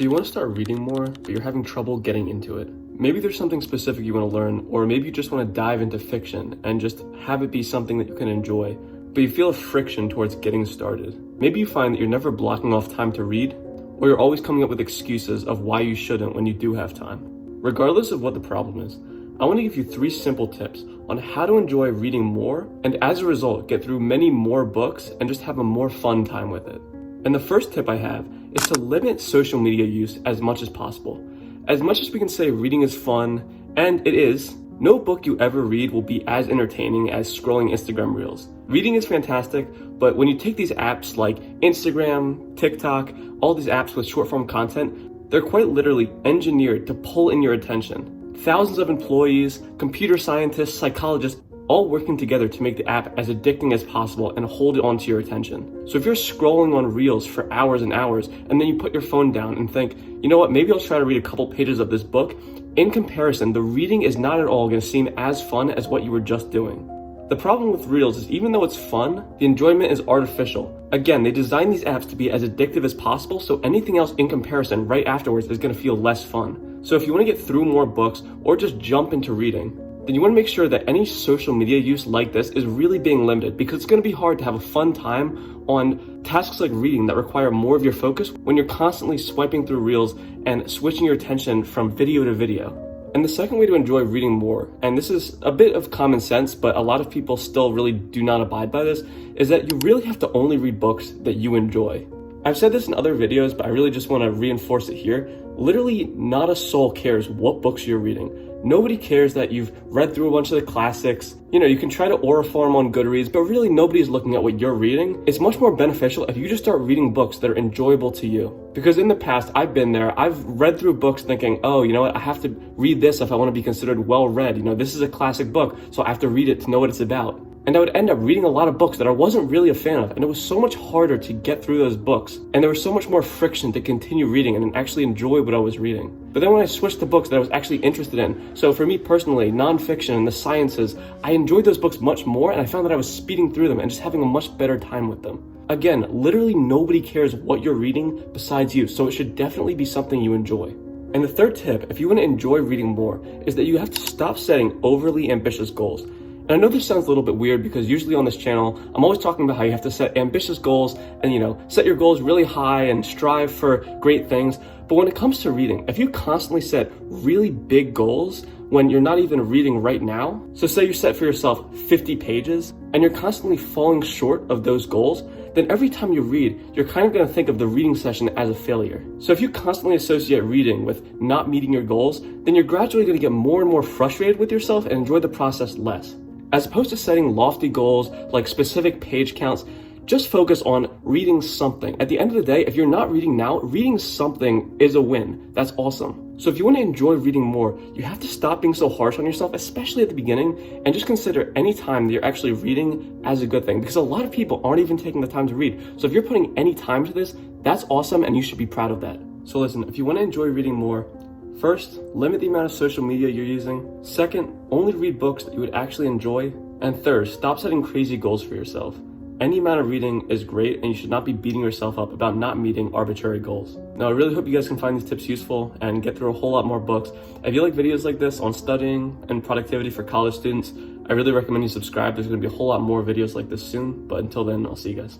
So you want to start reading more, but you're having trouble getting into it. Maybe there's something specific you want to learn, or maybe you just want to dive into fiction and just have it be something that you can enjoy, but you feel a friction towards getting started. Maybe you find that you're never blocking off time to read, or you're always coming up with excuses of why you shouldn't when you do have time. Regardless of what the problem is, I want to give you 3 simple tips on how to enjoy reading more, and as a result, get through many more books and just have a more fun time with it. And the first tip I have is to limit social media use as much as possible. As much as we can say reading is fun, and it is, no book you ever read will be as entertaining as scrolling Instagram reels. Reading is fantastic, but when you take these apps like Instagram, TikTok, all these apps with short form content, they're quite literally engineered to pull in your attention. Thousands of employees, computer scientists, psychologists, all working together to make the app as addicting as possible and hold it onto your attention. So if you're scrolling on reels for hours and hours, and then you put your phone down and think, you know what, maybe I'll try to read a couple pages of this book, in comparison, the reading is not at all going to seem as fun as what you were just doing. The problem with reels is even though it's fun, the enjoyment is artificial. Again, they design these apps to be as addictive as possible, so anything else in comparison right afterwards is going to feel less fun. So if you want to get through more books or just jump into reading, then you want to make sure that any social media use like this is really being limited, because it's going to be hard to have a fun time on tasks like reading that require more of your focus when you're constantly swiping through reels and switching your attention from video to video. And the second way to enjoy reading more, and this is a bit of common sense, but a lot of people still really do not abide by this, is that you really have to only read books that you enjoy. I've said this in other videos, but I really just want to reinforce it here. Literally, not a soul cares what books you're reading. Nobody cares that you've read through a bunch of the classics. You can try to Aura-farm on Goodreads, but really nobody's looking at what you're reading. It's much more beneficial if you just start reading books that are enjoyable to you. Because in the past, I've been there. I've read through books thinking, oh, you know what? I have to read this if I want to be considered well-read. This is a classic book, so I have to read it to know what it's about. And I would end up reading a lot of books that I wasn't really a fan of, and it was so much harder to get through those books, and there was so much more friction to continue reading and actually enjoy what I was reading. But then when I switched to books that I was actually interested in, so for me personally, nonfiction and the sciences, I enjoyed those books much more, and I found that I was speeding through them and just having a much better time with them. Again, literally nobody cares what you're reading besides you, so it should definitely be something you enjoy. And the third tip, if you want to enjoy reading more, is that you have to stop setting overly ambitious goals. And I know this sounds a little bit weird because usually on this channel, I'm always talking about how you have to set ambitious goals and, set your goals really high and strive for great things. But when it comes to reading, if you constantly set really big goals when you're not even reading right now, so say you set for yourself 50 pages and you're constantly falling short of those goals, then every time you read, you're kind of going to think of the reading session as a failure. So if you constantly associate reading with not meeting your goals, then you're gradually going to get more and more frustrated with yourself and enjoy the process less. As opposed to setting lofty goals like specific page counts, just focus on reading something. At the end of the day, if you're not reading now, reading something is a win. That's awesome. So if you want to enjoy reading more, you have to stop being so harsh on yourself, especially at the beginning, and just consider any time that you're actually reading as a good thing, because a lot of people aren't even taking the time to read. So if you're putting any time to this, that's awesome and you should be proud of that. So listen, if you want to enjoy reading more, first, limit the amount of social media you're using. Second, only read books that you would actually enjoy. And third, stop setting crazy goals for yourself. Any amount of reading is great, and you should not be beating yourself up about not meeting arbitrary goals. Now, I really hope you guys can find these tips useful and get through a whole lot more books. If you like videos like this on studying and productivity for college students, I really recommend you subscribe. There's going to be a whole lot more videos like this soon, but until then, I'll see you guys.